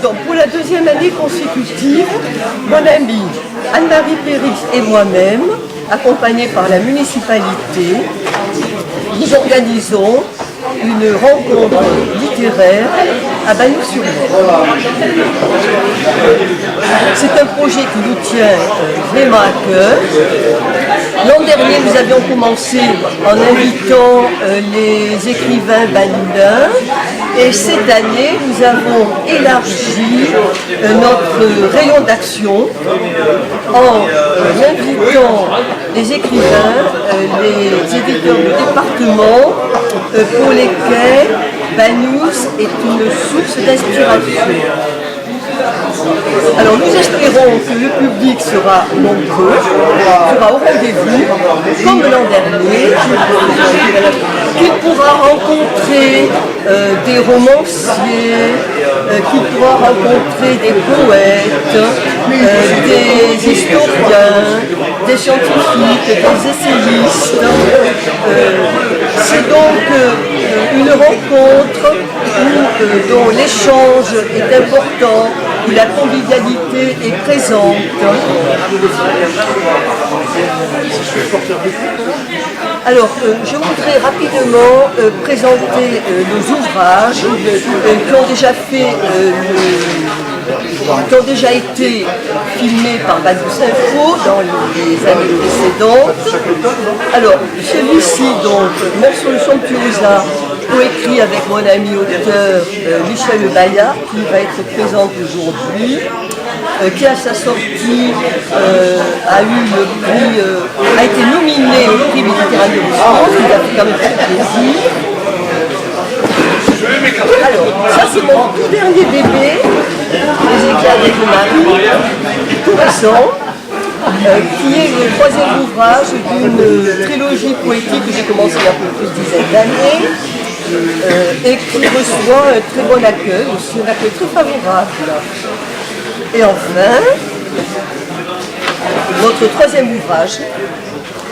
Donc pour la deuxième année consécutive, mon amie Anne-Marie Péris et moi-même, accompagnés par la municipalité, nous organisons une rencontre littéraire à Bagnols-sur-Mer. C'est un projet qui nous tient vraiment à cœur. L'an dernier, nous avions commencé en invitant les écrivains bagnolins et cette année, nous avons élargi notre rayon d'action en invitant les écrivains, les éditeurs du département pour lesquels Bagnols est une source d'inspiration. Alors nous espérons que le public sera nombreux, sera au rendez-vous, comme l'an dernier, qu'il pourra rencontrer des romanciers, qu'il pourra rencontrer des poètes, des historiens, des scientifiques, des essayistes. C'est donc une rencontre dont l'échange est important, où la convivialité est présente. Alors, je voudrais rapidement présenter nos ouvrages qui ont déjà été filmés par Bagnols Info dans les années précédentes. Alors, celui-ci, donc, Morceau Somptuosa, coécrit avec mon ami auteur Michel Bayard, qui va être présent aujourd'hui, qui à sa sortie a été nominé au prix Méditerranée de France, qui a fait quand même très plaisir. Alors, ça c'est mon tout dernier bébé, Les éclats de Marie, tout récent, qui est le troisième ouvrage d'une trilogie poétique que j'ai commencé il y a un peu plus d'une dizaine d'années. Et qui reçoit un très bon accueil, aussi un accueil très favorable. Et enfin, notre troisième ouvrage,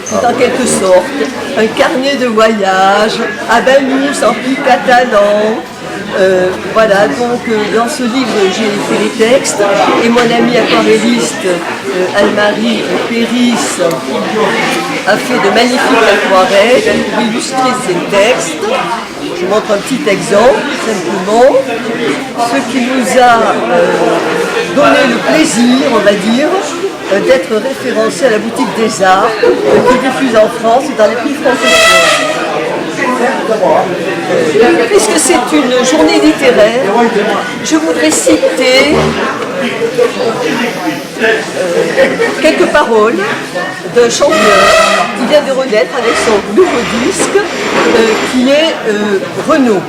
c'est en quelque sorte un carnet de voyage à Bagnols en pays catalan. Voilà, donc dans ce livre j'ai fait les textes et mon ami aquarelliste Anne-Marie Péris a fait de magnifiques aquarelles pour illustrer ces textes. Je vous montre un petit exemple, simplement, ce qui nous a donné le plaisir, on va dire, d'être référencé à la boutique des arts qui diffuse en France et dans les pays francophones. Puisque c'est une journée littéraire, je voudrais citer quelques paroles d'un chanteur qui vient de renaître avec son nouveau disque qui est Renaud.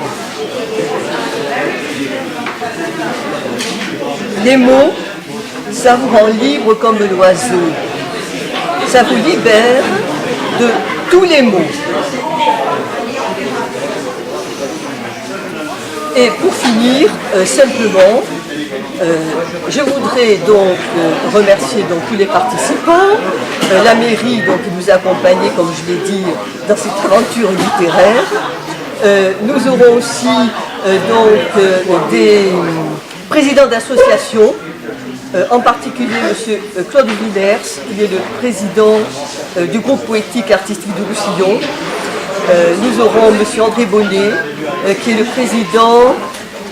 Les mots, ça vous rend libre comme l'oiseau. Ça vous libère de tous les maux. Et pour finir, simplement, je voudrais donc remercier donc, tous les participants, la mairie donc, qui nous a accompagnés, comme je l'ai dit, dans cette aventure littéraire. Nous aurons aussi donc, des présidents d'associations, en particulier M. Claude Villers, qui est le président du groupe poétique artistique de Roussillon. Nous aurons M. André Bonnet, qui est le président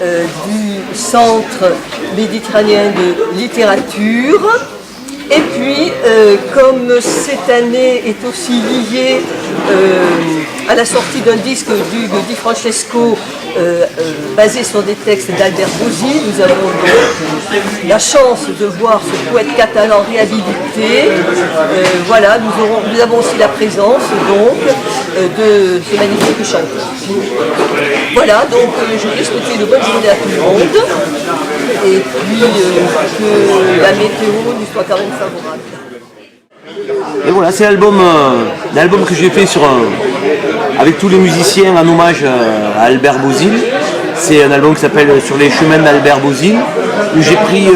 du Centre méditerranéen de littérature. Et puis, comme cette année est aussi liée à la sortie d'un disque d'Hugues Di Francesco basé sur des textes d'Albert Bozzi, nous avons donc la chance de voir ce poète catalan réhabilité. Voilà, nous avons aussi la présence donc de ce magnifique chanteur. Voilà, donc je vais souhaiter une bonne journée à tout le monde et puis que la météo nous soit quand même favorable. Et voilà, c'est l'album que j'ai fait avec tous les musiciens en hommage à Albert Bozil. C'est un album qui s'appelle Sur les chemins d'Albert Bozil, où j'ai pris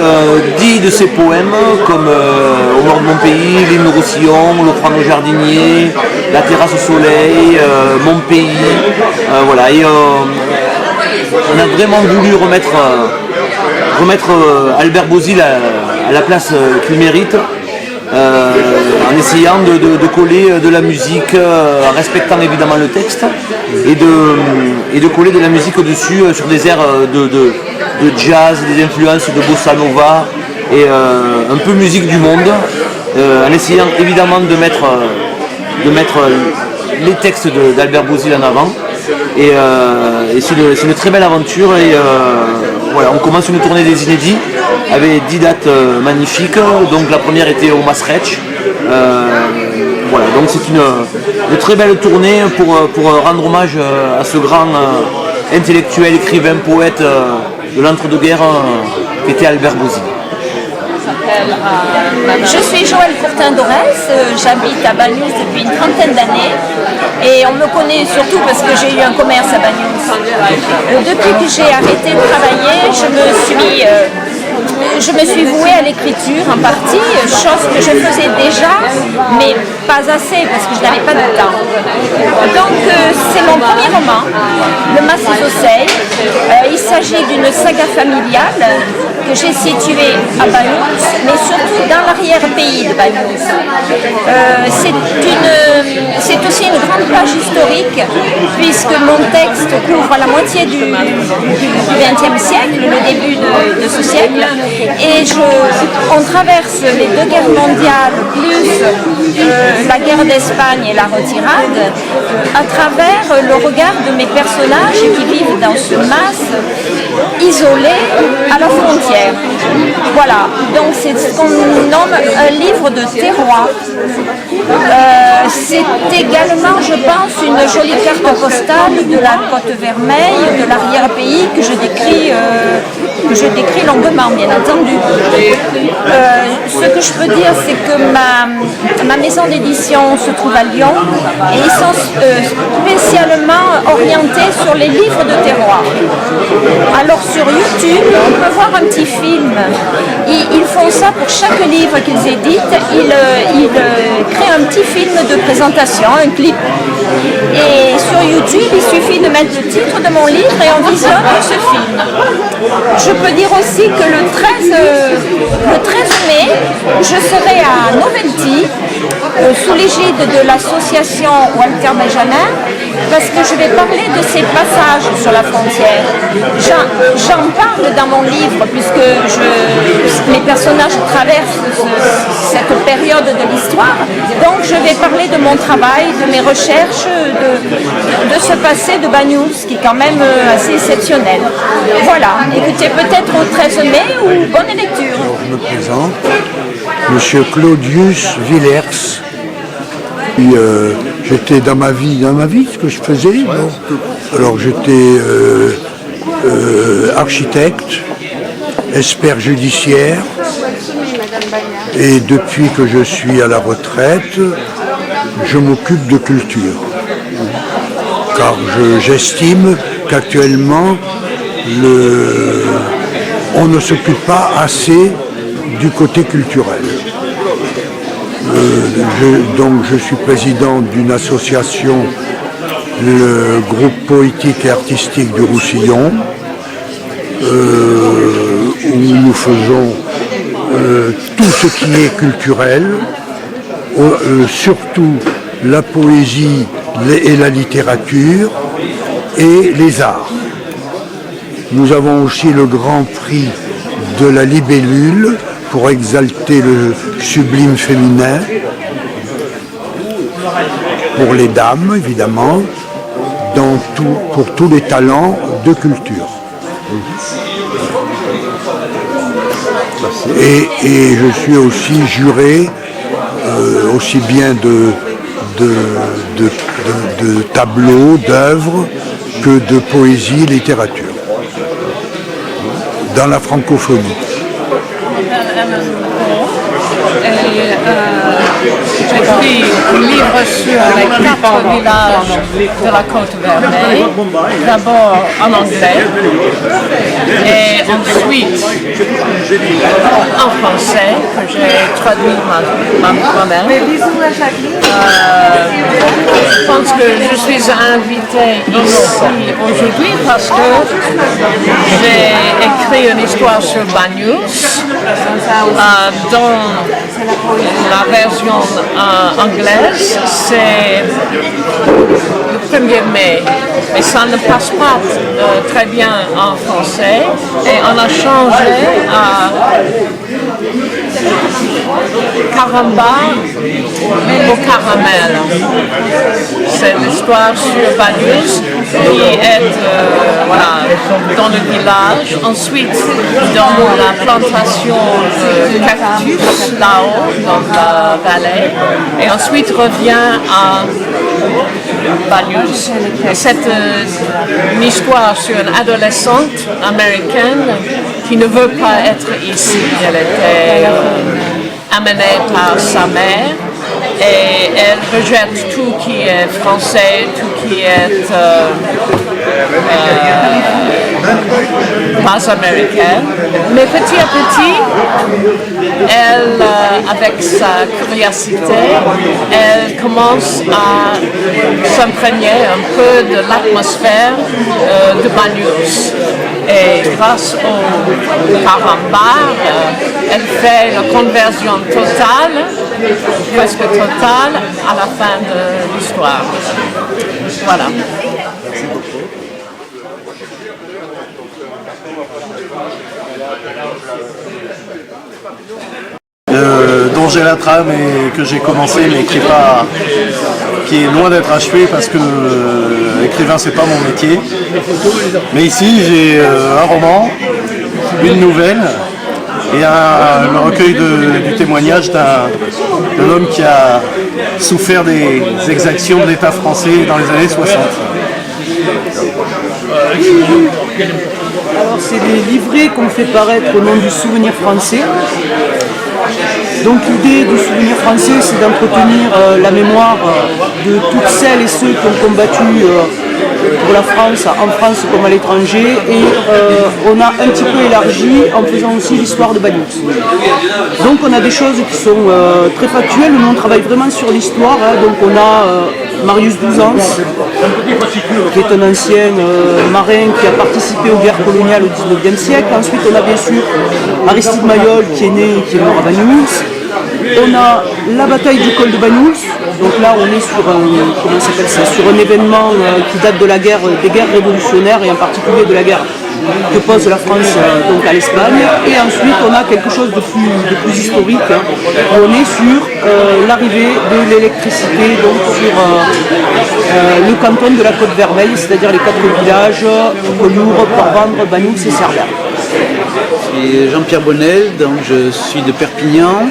10 de ses poèmes comme Au nord de mon pays, L'hymne Roussillon, L'offrande au jardinier, La terrasse au soleil, Mon pays. Voilà, et on a vraiment voulu remettre remettre Albert Bozil à la place qu'il mérite, en essayant de coller de la musique, en respectant évidemment le texte, et de coller de la musique au-dessus sur des airs de jazz, des influences de bossa nova, et un peu musique du monde, en essayant évidemment de mettre les textes d'Albert Bozil en avant. Et c'est une très belle aventure, et voilà, on commence une tournée des inédits avec 10 dates magnifiques. Donc la première était au Maastricht. Voilà, donc c'est une très belle tournée pour rendre hommage à ce grand intellectuel, écrivain, poète de l'entre-deux-guerres qui était Albert Bozil. Je suis Joëlle Courtin-Dorès, j'habite à Bagnols depuis une trentaine d'années et on me connaît surtout parce que j'ai eu un commerce à Bagnols. Depuis que j'ai arrêté de travailler, je me suis vouée à l'écriture en partie, chose que je faisais déjà, mais pas assez parce que je n'avais pas de temps. Donc c'est mon premier roman, Le Mas des Oseilles. Il s'agit d'une saga familiale que j'ai située à Bagnols, mais surtout dans l'arrière-pays de Bagnols. C'est aussi une grande page historique puisque mon texte couvre la moitié du XXe siècle, le début de ce siècle, et on traverse les deux guerres mondiales plus la guerre d'Espagne et la retirade à travers le regard de mes personnages qui vivent dans ce mas isolé à la frontière. Voilà, donc c'est ce qu'on nomme un livre de terroir. C'est également, je pense, une jolie carte postale de la Côte-Vermeille, de l'arrière-pays que je décris longuement, bien entendu. Ce que je peux dire, c'est que ma maison d'édition se trouve à Lyon et ils sont spécialement orientés sur les livres de terroir. Alors sur YouTube, on peut voir un petit film. Ils font ça pour chaque livre qu'ils éditent. Ils créent un petit film de présentation, un clip. Et sur YouTube, il suffit de mettre le titre de mon livre et on visionne ce film. Je peux dire aussi que le 13 mai, je serai à Novelty, sous l'égide de l'association Walter Benjamin, parce que je vais parler de ces passages sur la frontière. J'en parle dans mon livre, puisque mes personnages traversent cette période de l'histoire. Donc je vais parler de mon travail, de mes recherches, de ce passé de Bagnols, qui est quand même assez exceptionnel. Voilà, écoutez, peut-être au 13 mai ou bonne lecture. Alors, je me présente, Monsieur Claudius Villers. J'étais dans ma vie, ce que je faisais. Alors j'étais architecte, expert judiciaire, et depuis que je suis à la retraite, je m'occupe de culture. Car j'estime qu'actuellement, on ne s'occupe pas assez du côté culturel. Donc je suis président d'une association, le groupe poétique et artistique du Roussillon, où nous faisons tout ce qui est culturel, surtout la poésie et la littérature et les arts. Nous avons aussi le grand prix de la libellule pour exalter le sublime féminin, pour les dames évidemment, pour tous les talents de culture. Et je suis aussi juré aussi bien de tableaux, d'œuvres, que de poésie et littérature, dans la francophonie. J'écris un livre sur les 4 villages de la Côte-Vermeille, d'abord en anglais, et ensuite en français, que j'ai traduit moi-même. Je pense que je suis invitée ici aujourd'hui parce que j'ai écrit une histoire sur Banyuls dont la version anglaise c'est le 1er mai, mais ça ne passe pas très bien en français et on a changé à Caramba au caramel. C'est l'histoire sur Banyuls qui est dans le village, ensuite dans la plantation de cactus là-haut dans la vallée et ensuite revient à Banyuls. Et c'est une histoire sur une adolescente américaine qui ne veut pas être ici. Elle était amenée par sa mère et elle rejette tout qui est français, tout qui est pas américain. Mais petit à petit, elle, avec sa curiosité, elle commence à s'imprégner un peu de l'atmosphère de Banyuls. Et grâce au Caramba, elle fait la conversion totale, presque totale, à la fin de l'histoire. Voilà. Dont j'ai la trame et que j'ai commencé mais qui est loin d'être achevé parce que écrivain c'est pas mon métier. Mais ici j'ai un roman, une nouvelle et le recueil du témoignage d'un homme qui a souffert des exactions de l'État français dans les années 60. Alors c'est des livrets qu'on fait paraître au nom du Souvenir français. Donc l'idée du Souvenir français, c'est d'entretenir la mémoire de toutes celles et ceux qui ont combattu pour la France, en France comme à l'étranger, et on a un petit peu élargi en faisant aussi l'histoire de Banyuls. Donc on a des choses qui sont très factuelles, nous on travaille vraiment sur l'histoire, donc on a Marius Douzance, qui est un ancien marin qui a participé aux guerres coloniales au XIXe siècle. Ensuite on a bien sûr Aristide Maillol qui est né et qui est mort à Banyuls. On a la bataille du col de Banyuls, donc là on est sur un événement qui date de des guerres révolutionnaires et en particulier de la guerre que pose la France donc à l'Espagne. Et ensuite on a quelque chose de plus historique, où on est sur l'arrivée de l'électricité donc sur le canton de la Côte-Vermeille, c'est-à-dire les 4 villages, Collioure, Port-Vendre, Banyuls et Cerdagne. Je suis Jean-Pierre Bonnel, donc je suis de Perpignan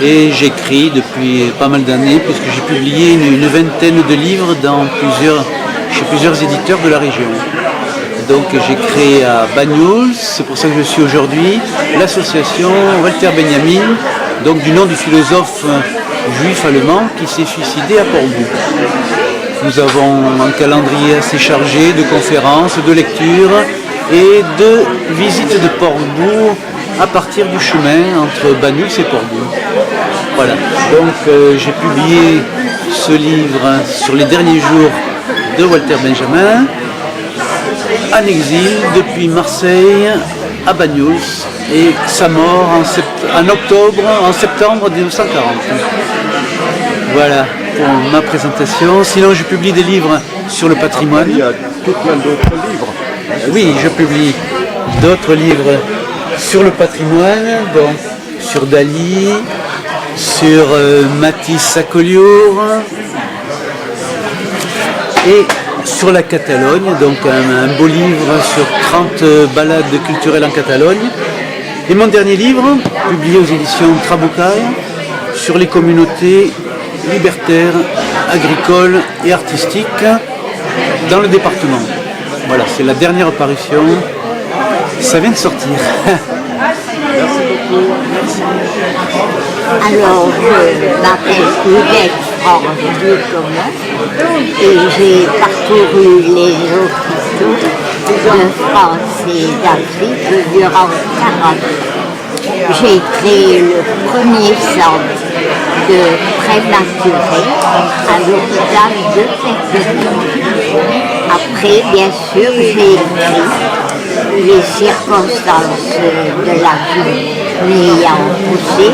et j'écris depuis pas mal d'années puisque j'ai publié une vingtaine de livres chez plusieurs éditeurs de la région. Donc j'ai créé à Banyuls, c'est pour ça que je suis aujourd'hui, l'association Walter Benjamin, donc du nom du philosophe juif allemand qui s'est suicidé à Portbou. Nous avons un calendrier assez chargé de conférences, de lectures et de visites de Portbou à partir du chemin entre Banyuls et Portbou. Voilà, donc j'ai publié ce livre sur les derniers jours de Walter Benjamin, en exil depuis Marseille à Banyuls et sa mort en septembre 1940. Voilà pour ma présentation. Sinon je publie des livres sur le patrimoine. Il y a tout plein d'autres livres. Oui, je publie d'autres livres sur le patrimoine, donc sur Dali, sur Matisse à Collioure et sur la Catalogne, donc un beau livre sur 30 balades culturelles en Catalogne. Et mon dernier livre, publié aux éditions Trabucay, sur les communautés libertaires, agricoles et artistiques dans le département. Voilà, c'est la dernière parution. Ça vient de sortir. Merci beaucoup. Alors, je m'appelle Yvette France Ducommun et j'ai parcouru les hôpitaux de France et d'Afrique durant 40 ans. j'ai créé le premier centre de prématurés à l'hôpital de Perpignan. Après, bien sûr, j'ai écrit les circonstances de la vie m'ayant poussé,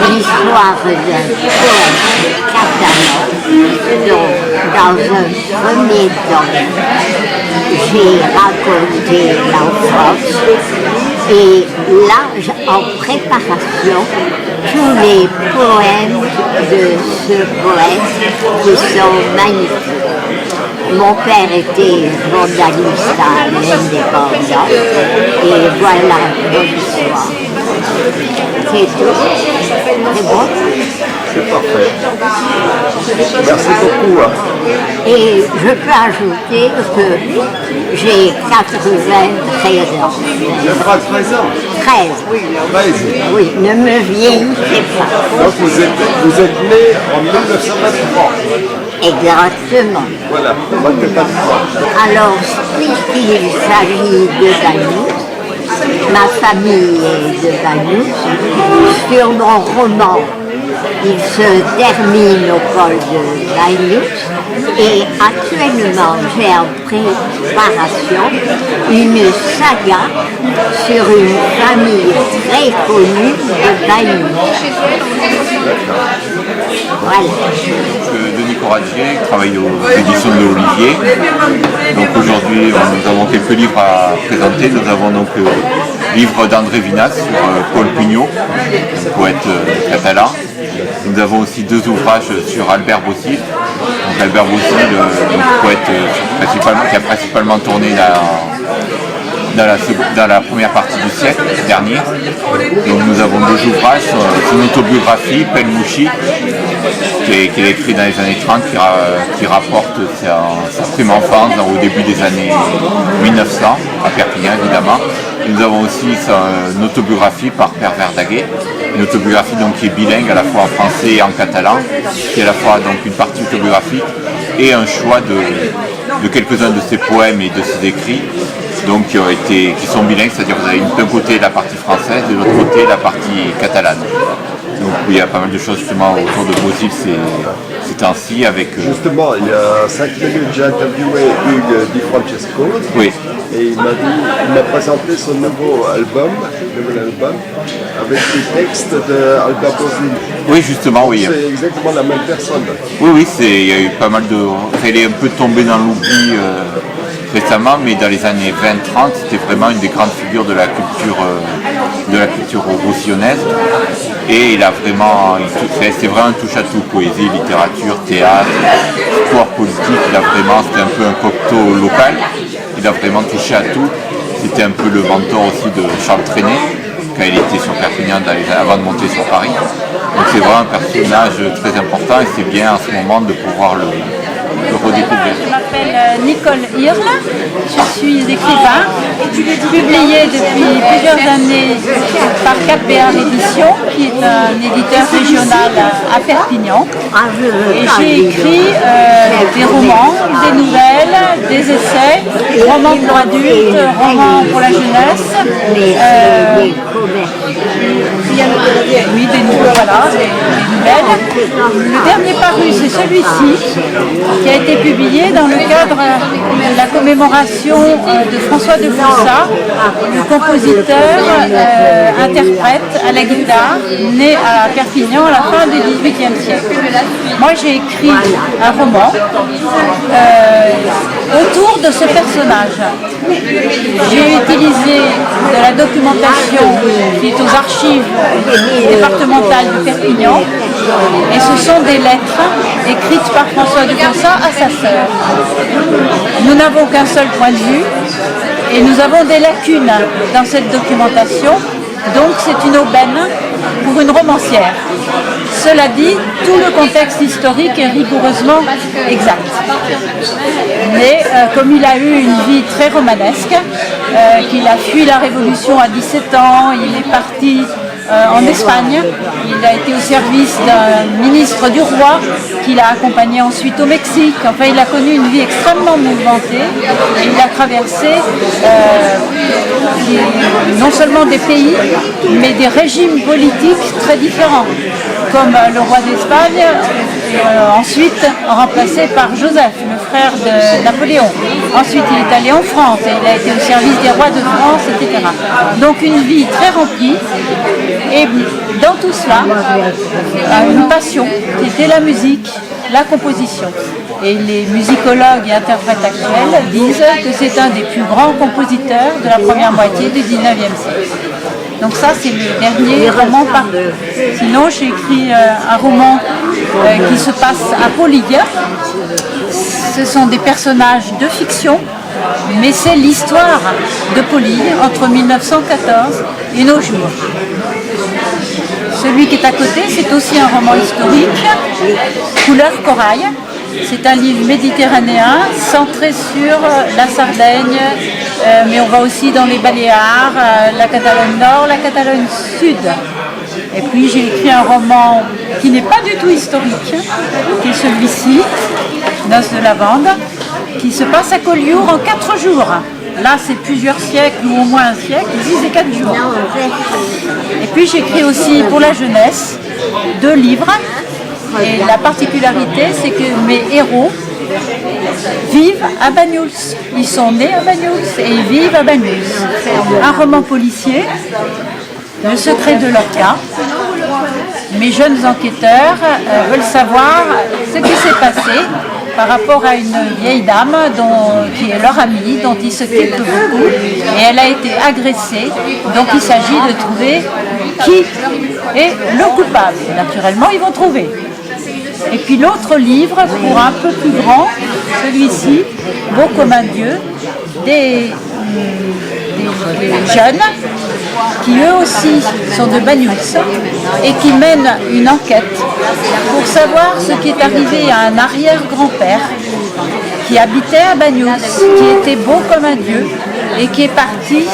l'histoire d'un poète catalan. Donc, dans un premier temps, j'ai raconté l'enfance et là, en préparation, tous les poèmes de ce poète qui sont magnifiques. Mon père était journaliste à l'Indépendant et voilà mon histoire. C'est tout. C'est bon? C'est parfait. Merci beaucoup. Et je peux ajouter que j'ai 93 ans. Vous avez 13 ans? 13. 13. Oui, ne me vieillissez pas. Donc vous êtes né en 1923. Exactement. Voilà, manquez pas de foi. Alors, puisqu'il s'agit de Bagnous, ma famille est de Bagnous, sur mon roman, il se termine au col de Bagnous et actuellement j'ai en préparation une saga sur une famille très connue de Bagnous. Voilà. Denis Coradier, travaille aux éditions de l'Olivier. Donc aujourd'hui, nous avons quelques livres à présenter. Nous avons donc le livre d'André Vinas sur Paul Pugnot, un poète catalan. Nous avons aussi deux ouvrages sur Albert Bossil. Donc Albert Bossil, poète qui a principalement tourné dans la première partie du siècle dernier. Donc nous avons deux ouvrages, son autobiographie, Pelmouchi, qu'il a écrit dans les années 30, qui rapporte sa prime enfance au début des années 1900, à Perpignan évidemment. Et nous avons aussi son autobiographie par Père Verdaguet, une autobiographie donc, qui est bilingue à la fois en français et en catalan, qui est à la fois donc, une partie autobiographique et un choix de quelques-uns de ses poèmes et de ses écrits, donc qui sont bilingues, c'est-à-dire vous avez d'un côté la partie française, de l'autre côté la partie catalane. Donc il y a pas mal de choses justement autour de Bossil ces temps-ci avec... Justement, il y a 5 minutes, j'ai interviewé Hugues Di Francesco. Oui. Et il m'a présenté son nouvel album avec des textes d'Albert Bossil. Oui, justement, oui. C'est exactement la même personne. Oui, il y a eu pas mal de... Elle est un peu tombée dans l'oubli récemment, mais dans les années 20-30, c'était vraiment une des grandes figures de la culture roussillonnaise. Et il a vraiment, c'est vraiment un touche-à-tout, poésie, littérature, théâtre, sport, politique. C'était un peu un cocktail local. Il a vraiment touché à tout. C'était un peu le mentor aussi de Charles Trenet, quand il était sur Perpignan avant de monter sur Paris. Donc c'est vraiment un personnage très important et c'est bien en ce moment de pouvoir le redécouvrir. Je m'appelle Nicole Hirle, je suis écrivain, publié depuis plusieurs années par KPA Édition, qui est un éditeur régional à Perpignan. Et j'ai écrit des romans, des nouvelles, des essais, romans pour adultes, romans pour la jeunesse. Oui, des nouvelles, voilà, des nouvelles. Le dernier paru, c'est celui-ci, qui a été publié dans le cadre de la commémoration de François de Foussat, le compositeur, interprète à la guitare, né à Perpignan à la fin du XVIIIe siècle. Moi, j'ai écrit un roman autour de ce personnage. J'ai utilisé de la documentation qui est aux archives départementales de Perpignan et ce sont des lettres écrites par François de Foussat à sa sœur. Nous n'avons qu'un seul point de vue et nous avons des lacunes dans cette documentation, donc c'est une aubaine pour une romancière. Cela dit, tout le contexte historique est rigoureusement exact. Mais comme il a eu une vie très romanesque, qu'il a fui la Révolution à 17 ans, il est parti en Espagne. Il a été au service d'un ministre du roi qui l'a accompagné ensuite au Mexique. Enfin, il a connu une vie extrêmement mouvementée et il a traversé non seulement des pays, mais des régimes politiques très différents, comme le roi d'Espagne, ensuite remplacé par Joseph, le frère de Napoléon. Ensuite, il est allé en France et il a été au service des rois de France, etc. Donc une vie très remplie. Et dans tout cela, une passion qui était la musique, la composition. Et les musicologues et interprètes actuels disent que c'est un des plus grands compositeurs de la première moitié du 19e siècle. Donc ça, c'est le dernier roman paru. Sinon, j'ai écrit un roman qui se passe à Paulig. Ce sont des personnages de fiction, mais c'est l'histoire de Paulig entre 1914 et nos jours. Celui qui est à côté, c'est aussi un roman historique, Couleur corail. C'est un livre méditerranéen centré sur la Sardaigne, mais on va aussi dans les Baléares, la Catalogne Nord, la Catalogne Sud. Et puis j'ai écrit un roman qui n'est pas du tout historique, qui est celui-ci, Noces de lavande, qui se passe à Collioure en 4 jours. Là, c'est plusieurs siècles ou au moins un siècle, ici c'est 4 jours. Et puis j'écris aussi pour la jeunesse 2 livres. Et la particularité, c'est que mes héros vivent à Banyuls. Ils sont nés à Banyuls et ils vivent à Banyuls. Un roman policier, Le secret de leur cas. Mes jeunes enquêteurs veulent savoir ce qui s'est passé par rapport à une vieille dame qui est leur amie, dont ils se quittent beaucoup, et elle a été agressée. Donc il s'agit de trouver qui est le coupable. Naturellement, ils vont trouver. Et puis l'autre livre, pour un peu plus grand, celui-ci, Beau comme un dieu, des jeunes qui eux aussi sont de Banyuls et qui mènent une enquête pour savoir ce qui est arrivé à un arrière-grand-père qui habitait à Banyuls, qui était beau comme un dieu et qui est parti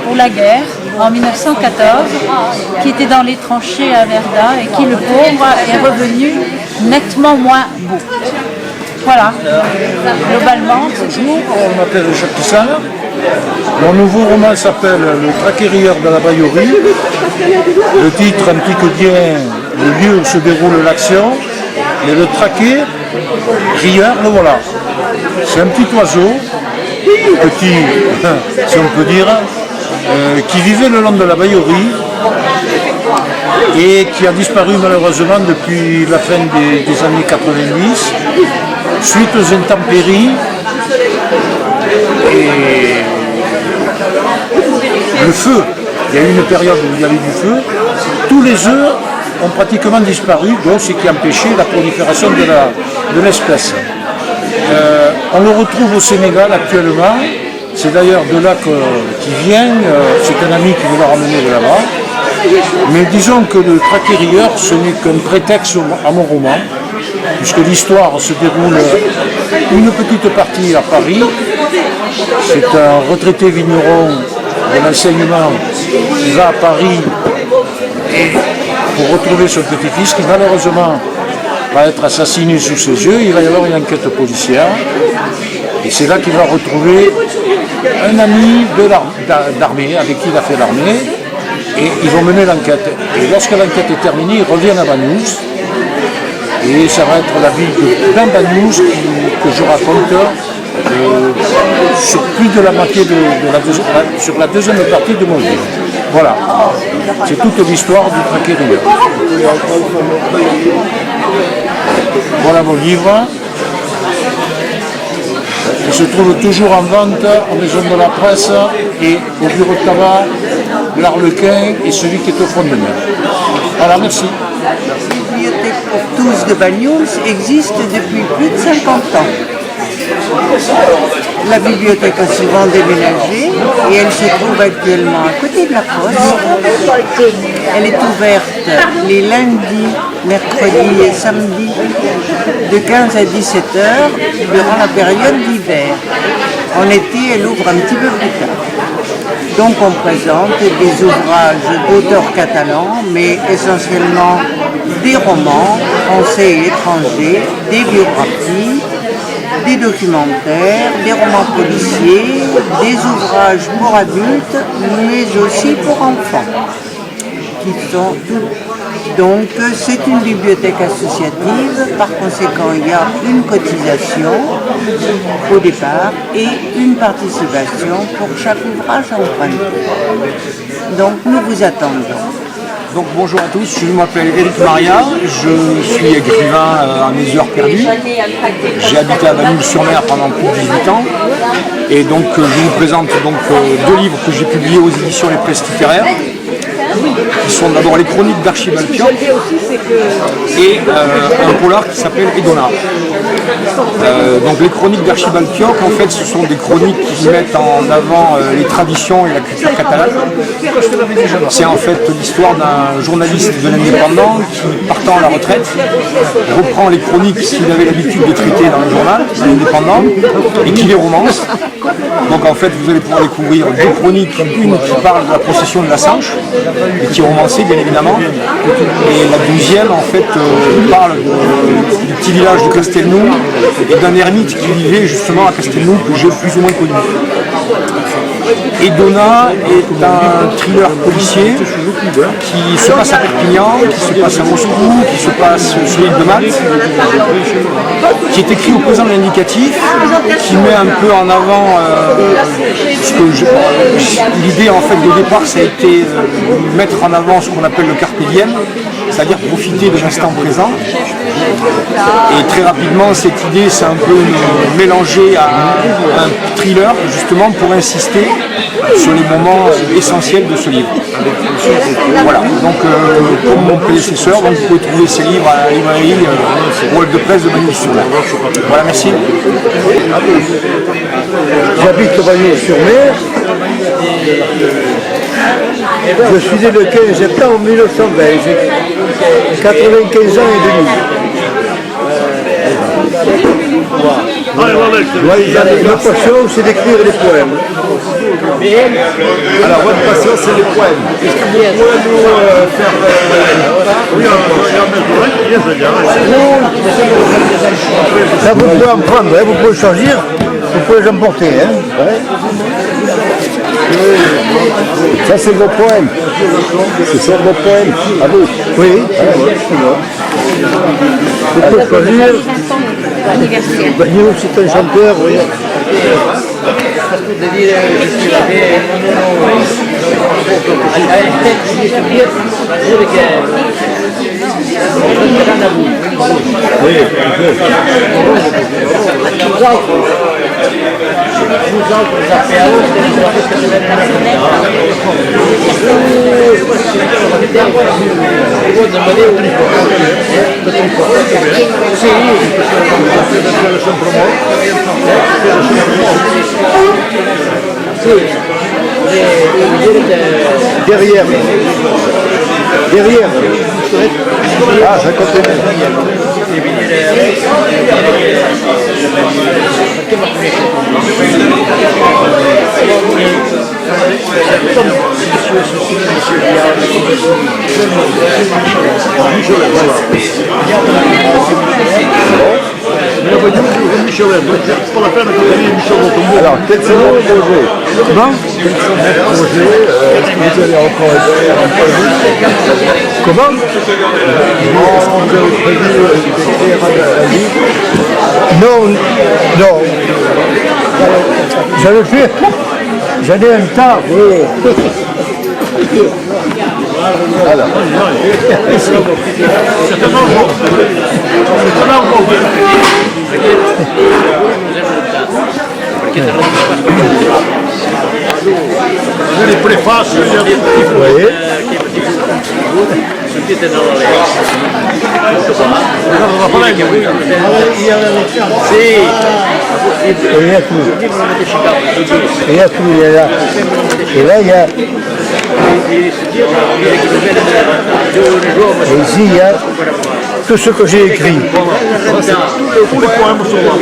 pour la guerre en 1914, qui était dans les tranchées à Verdun et qui, le pauvre, est revenu nettement moins beau. Voilà, globalement. Bonjour, on m'appelle Jacques Pissal. Mon nouveau roman s'appelle Le traqué-rieur de la Baïorie. Le titre implique bien le lieu où se déroule l'action. Et le traqué-rieur, le voilà. C'est un petit oiseau, petit, si on peut dire, qui vivait le long de la Baïorie et qui a disparu malheureusement depuis la fin des années 90 suite aux intempéries et le feu. Il y a eu une période où il y avait du feu. Tous les œufs ont pratiquement disparu, donc ce qui empêchait la prolifération de l'espèce. On le retrouve au Sénégal actuellement. C'est d'ailleurs de là qu'il vient, c'est un ami qui veut le ramener de là-bas. Mais disons que le traqué-rieur, ce n'est qu'un prétexte à mon roman, puisque l'histoire se déroule une petite partie à Paris. C'est un retraité vigneron de l'enseignement qui va à Paris pour retrouver son petit-fils qui malheureusement va être assassiné sous ses yeux. Il va y avoir une enquête policière. Et c'est là qu'il va retrouver un ami d'armée, avec qui il a fait l'armée, et ils vont mener l'enquête. Et lorsque l'enquête est terminée, ils reviennent à Banyuls, et ça va être la vie de plein Banyuls que je raconte sur plus de la moitié sur la deuxième partie de mon livre. Voilà, c'est toute l'histoire du traqué-rieur. Voilà mon livre. Il se trouve toujours en vente en maison de la presse et au bureau de tabac, l'Arlequin et celui qui est au front de mer. Voilà, merci. La bibliothèque pour tous de Banyuls existe depuis plus de 50 ans. La bibliothèque a souvent déménagé et elle se trouve actuellement à côté de la poste. Elle est ouverte les lundis, mercredis et samedis de 15 à 17 heures durant la période d'hiver. En été, elle ouvre un petit peu plus tard. Donc on présente des ouvrages d'auteurs catalans, mais essentiellement des romans français et étrangers, des biographies, des documentaires, des romans policiers, des ouvrages pour adultes, mais aussi pour enfants. Donc c'est une bibliothèque associative, par conséquent il y a une cotisation au départ et une participation pour chaque ouvrage emprunté. Donc nous vous attendons. Donc bonjour à tous, je m'appelle Éric Maria, je suis écrivain à mes heures perdues. J'ai habité à Bagnols-sur-Mer pendant plus de 18 ans et donc je vous présente donc, 2 livres que j'ai publiés aux éditions Les Presses littéraires, qui sont d'abord les chroniques d'Archibald Pioch et un polar qui s'appelle Edona. Donc les chroniques d'Archibald Pioch, en fait, ce sont des chroniques qui mettent en avant les traditions et la culture catalane. C'est en fait l'histoire d'un journaliste de l'Indépendant qui, partant à la retraite, reprend les chroniques qu'il avait l'habitude de traiter dans le journal, dans l'Indépendant, et qui les romance. Donc en fait, vous allez pouvoir découvrir 2 chroniques, une qui parle de la procession de la Sanche, et qui est romancée bien évidemment, et la 12e en fait parle du petit village de Castelnou et d'un ermite qui vivait justement à Castelnou que j'ai plus ou moins connu. Edona est un thriller policier qui se passe à Perpignan, qui se passe à Moscou, qui se passe sur l'île de Malte, qui est écrit au présent de l'indicatif, qui met un peu en avant l'idée en fait de départ, ça a été mettre en avant ce qu'on appelle le carpe diem, c'est-à-dire profiter de l'instant présent. Et très rapidement, cette idée s'est un peu mélangée à un thriller, justement pour insister sur les moments essentiels de ce livre. Voilà, donc comme mon prédécesseur, donc, vous pouvez trouver ces livres à la librairie Wall de presse de Bagnols-sur-Mer. Voilà, merci. J'habite Bagnols-sur-Mer. Je suis né le 15 septembre 1920, j'ai 95 ans et demi. Ma passion, c'est d'écrire des poèmes. Alors, votre passion, c'est les poèmes. Est-ce que vous pouvez nous faire... Ça, vous pouvez en prendre, hein, vous pouvez choisir, vous pouvez les emporter. Hein. Ça, c'est vos poèmes. Ce sont vos poèmes. À vous. Oui. Vous pouvez choisir. Bagnols, c'est un chanteur, oui. Derrière. Derrière. Ah, ça continue. Alors, quels sont vos projets? Comment? Quels sont vos projets? Vous allez encore un projet? Comment? Est-ce que vous avez prévu d'écrire un livre? Non, non. J'en ai fait. J'en ai un tas. Oui. Alors. Les préfaces, Il y a tout, il est là. Et là, il y a... Et ici, il y a que ce que j'ai écrit. Tous les poèmes sont là.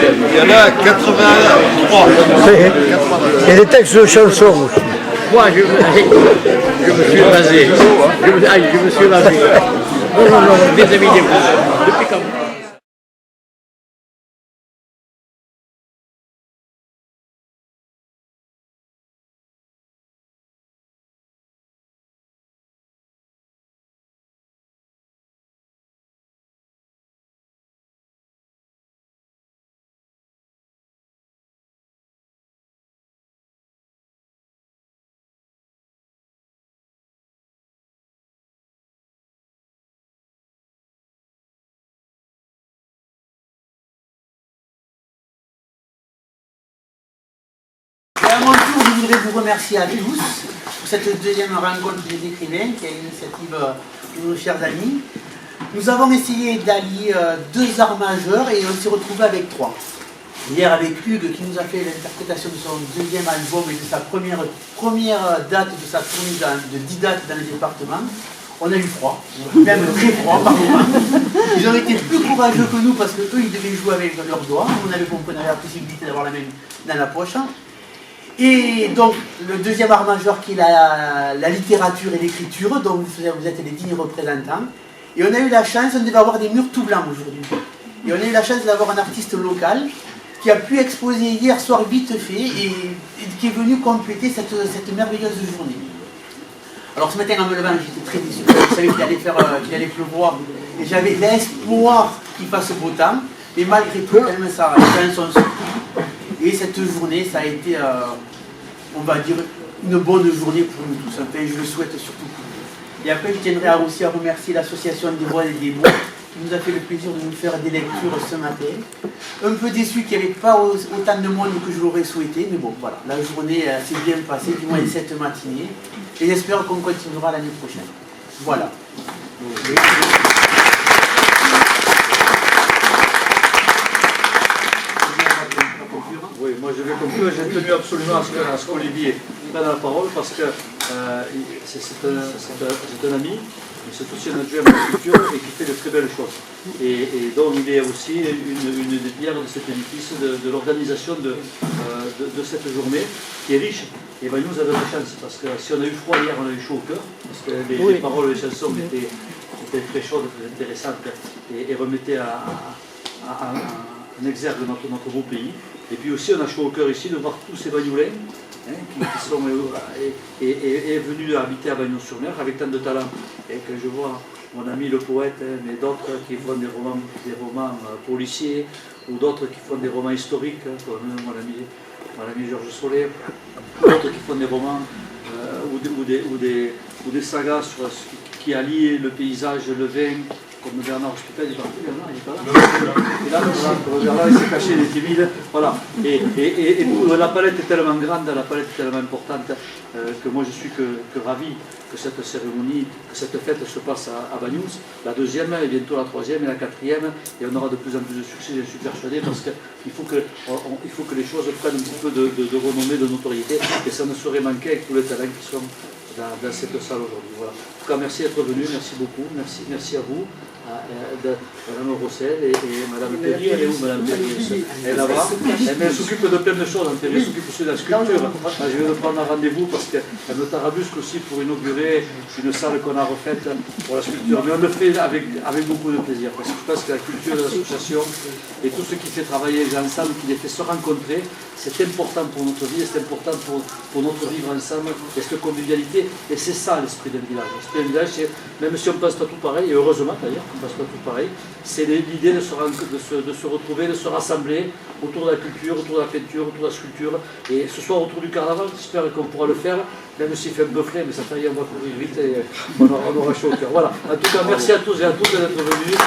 Il y en a 83. Et des textes de chansons aussi. Moi, je me suis rasé. Je me suis rasé. Non, vis-à-vis des vous. Depuis quand? Et à mon tour, je voudrais vous remercier à tous pour cette deuxième rencontre des écrivains, qui est une initiative de nos chers amis. Nous avons essayé d'allier deux arts majeurs et on s'est retrouvé avec trois. Hier avec Hugues qui nous a fait l'interprétation de son deuxième album et de sa première date de sa tournée de 10 dates dans le département. On a eu froid, même très froid par moment. Ils ont été plus courageux que nous parce qu'eux ils devaient jouer avec leurs doigts. On avait la possibilité d'avoir la même dans la poche. Et donc le deuxième art majeur qui est la littérature et l'écriture, dont vous êtes les dignes représentants. Et on a eu la chance, on devait avoir des murs tout blancs aujourd'hui. Et on a eu la chance d'avoir un artiste local qui a pu exposer hier soir vite fait et qui est venu compléter cette merveilleuse journée. Alors ce matin en me levant, j'étais très déçu. Je savais qu'il allait pleuvoir et j'avais l'espoir qu'il fasse beau temps. Et malgré tout, quand même, ça a son souffle. Et cette journée, ça a été, on va dire, une bonne journée pour nous tous. Enfin, je le souhaite surtout pour vous. Et après, je tiendrai aussi à remercier l'association des voix et des mots qui nous a fait le plaisir de nous faire des lectures ce matin. Un peu déçu qu'il n'y avait pas autant de monde que je l'aurais souhaité, mais bon, voilà, la journée s'est bien passée, du moins cette matinée. Et j'espère qu'on continuera l'année prochaine. Voilà. Oui, moi je vais conclure. J'ai tenu absolument à ce qu'Olivier prenne la parole parce que c'est un ami, mais c'est aussi un adjoint à la culture et qui fait de très belles choses. Et donc il est aussi une des pierres de cet édifice, de l'organisation de cette journée qui est riche. Et ben, nous avons de la chance parce que si on a eu froid hier, on a eu chaud au cœur parce que les paroles, les chansons étaient très chaudes, très intéressantes et remettaient en exergue notre beau pays. Et puis aussi on a chaud au cœur ici de voir tous ces Bagnoulins qui sont venus habiter à Bagnols-sur-Mer avec tant de talent. Et que je vois mon ami le poète, mais d'autres qui font des romans policiers, ou d'autres qui font des romans historiques, comme mon ami Georges Solé, d'autres qui font des romans ou des sagas qui allient le paysage, le vin, comme Bernard Hospital, il est parti, Bernard, il n'est pas là. Et là, Bernard, il s'est caché, il est timide. Voilà. Et la palette est tellement grande, la palette est tellement importante que moi je suis que ravi que cette cérémonie, que cette fête se passe à Bagnols. La deuxième, et bientôt la troisième et la quatrième, et on aura de plus en plus de succès, je suis persuadé, parce qu'il faut que les choses prennent un petit peu de renommée, de notoriété, et ça ne saurait manquer avec tous les talents qui sont dans cette salle aujourd'hui. Voilà. En tout cas, merci d'être venu, merci beaucoup, merci à vous. Madame Rossel et Madame Perry, elle est où Madame Perry? Elle est là-bas. Elle s'occupe de plein de choses, elle s'occupe aussi de la sculpture. Je vais prendre un rendez-vous parce qu'elle me tarabusque aussi pour inaugurer une salle qu'on a refaite pour la sculpture. Mais on le fait avec beaucoup de plaisir parce que je pense que la culture de l'association et tout ce qui fait travailler les ensemble, qui les fait se rencontrer, c'est important pour notre vie, c'est important pour notre vivre ensemble et cette convivialité. Et c'est ça l'esprit d'un village. L'esprit d'un village, c'est, même si on ne pense pas tout pareil, et heureusement d'ailleurs, on ne pense pas tout pareil, c'est l'idée de se retrouver, de se rassembler autour de la culture, autour de la peinture, autour de la sculpture. Et ce soir autour du carnaval, j'espère qu'on pourra le faire, même s'il fait un peu frais, mais ça fait rien, on va courir vite et on aura chaud au cœur. Voilà. En tout cas, merci à tous et à toutes d'être venus.